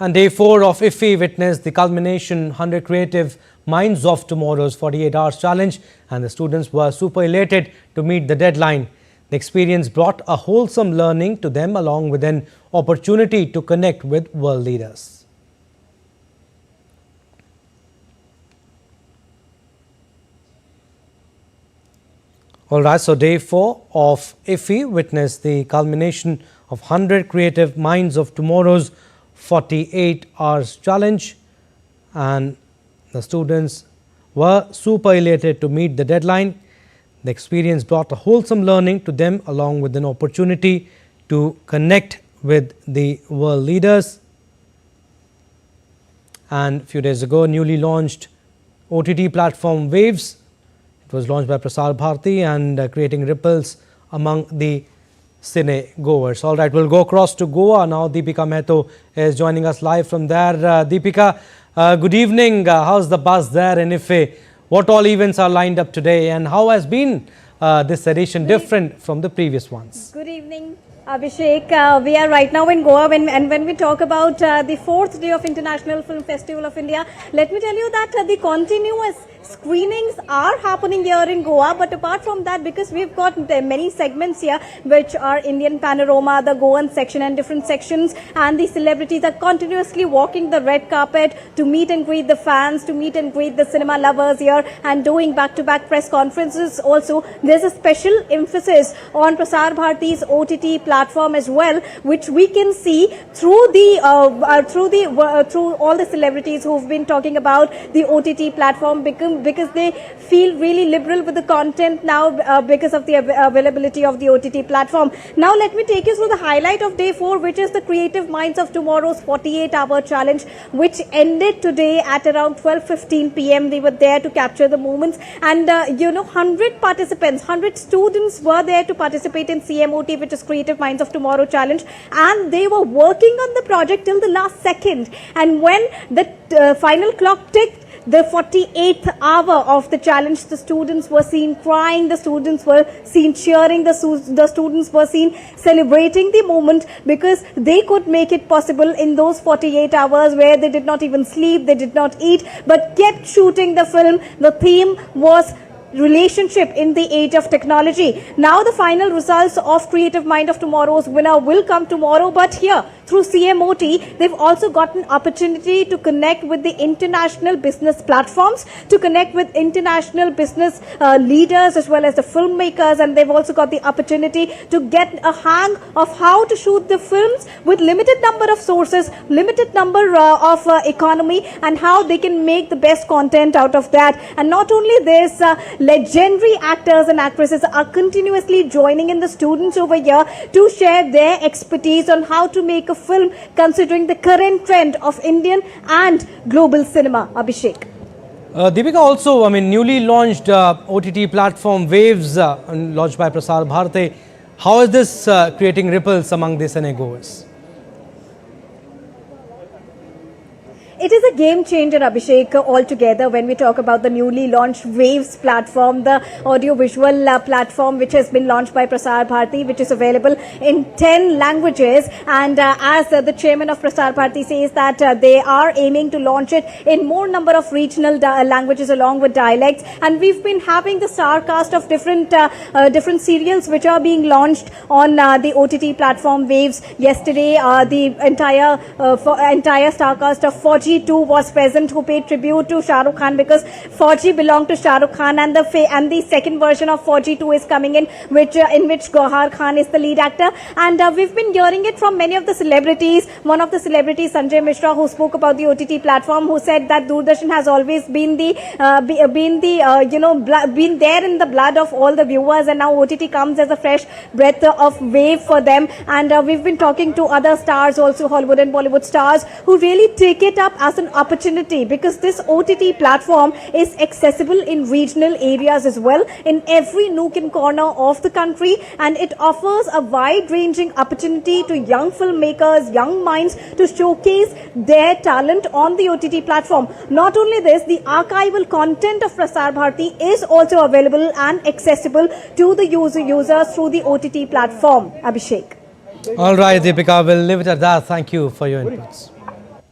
And day 4 of IFFI witnessed the culmination 100 Creative Minds of Tomorrow's 48 Hours Challenge, and the students were super elated to meet the deadline. The experience brought a wholesome learning to them along with an opportunity to connect with world leaders. Alright, so day 4 of IFFI witnessed the culmination of 100 Creative Minds of Tomorrow's 48 Hours Challenge, and the students were super elated to meet the deadline. The experience brought a wholesome learning to them along with an opportunity to connect with the world leaders. And a few days ago, newly launched OTT platform Waves. It was launched by Prasar Bharati and creating ripples among the cine goers. All right, we'll go across to Goa now. Deepika Mehto is joining us live from there. Deepika, good evening. How's the buzz there in IFFI? What all events are lined up today, and how has been this edition different from the previous ones? Good evening, Abhishek. We are right now in Goa, when we talk about the 4th day of International Film Festival of India, let me tell you that the continuous screenings are happening here in Goa. But apart from that, because we've got many segments here which are Indian panorama, the Goan section and different sections, and the celebrities are continuously walking the red carpet to meet and greet the fans, to meet and greet the cinema lovers here, and doing back-to-back press conferences. Also, there's a special emphasis on Prasar Bharati's OTT platform as well, which we can see through the through all the celebrities who've been talking about the OTT platform, because they feel really liberal with the content now because of the availability of the OTT platform. Now let me take you through the highlight of day 4, which is the Creative Minds of Tomorrow's 48-hour challenge, which ended today at around 12:15 p.m. They were there to capture the moments, and 100 participants, 100 students were there to participate in CMOT, which is Creative Minds of Tomorrow challenge, and they were working on the project till the last second. And when the final clock ticked, the 48th hour of the challenge, the students were seen crying, the students were seen cheering, the students were seen celebrating the moment, because they could make it possible in those 48 hours where they did not even sleep, they did not eat, but kept shooting the film. The theme was relationship in the age of technology. Now the final results of Creative Mind of Tomorrow's winner will come tomorrow, but here through CMOT, they've also got an opportunity to connect with the international business platforms, to connect with international business leaders as well as the filmmakers, and they've also got the opportunity to get a hang of how to shoot the films with limited number of sources, limited number of economy, and how they can make the best content out of that. And not only this, legendary actors and actresses are continuously joining in the students over here to share their expertise on how to make a film considering the current trend of Indian and global cinema. Abhishek. Deepika, also, newly launched OTT platform Waves, launched by Prasar Bharati. How is this creating ripples among the cinegoers? It is a game changer, Abhishek, altogether when we talk about the newly launched Waves platform, the audio-visual platform which has been launched by Prasar Bharati, which is available in 10 languages. And as the chairman of Prasar Bharati says that they are aiming to launch it in more number of regional languages along with dialects. And we've been having the star cast of different serials which are being launched on the OTT platform Waves. Yesterday, the entire star cast of Fauji 2 was present, who paid tribute to Shah Rukh Khan, because Fauji belonged to Shah Rukh Khan, and the second version of Fauji 2 is coming in which Gauhar Khan is the lead actor. And we've been hearing it from many of the celebrities. One of the celebrities, Sanjay Mishra, who spoke about the OTT platform, who said that Doordarshan has always been been there in the blood of all the viewers, and now OTT comes as a fresh breath of wave for them. And we've been talking to other stars, also Hollywood and Bollywood stars, who really take it up as an opportunity, because this OTT platform is accessible in regional areas as well, in every nook and corner of the country, and it offers a wide-ranging opportunity to young filmmakers, young minds, to showcase their talent on the OTT platform. Not only this, the archival content of Prasar Bharati is also available and accessible to the users through the OTT platform. Abhishek. All right, Deepika, we'll leave it at that. Thank you for your inputs.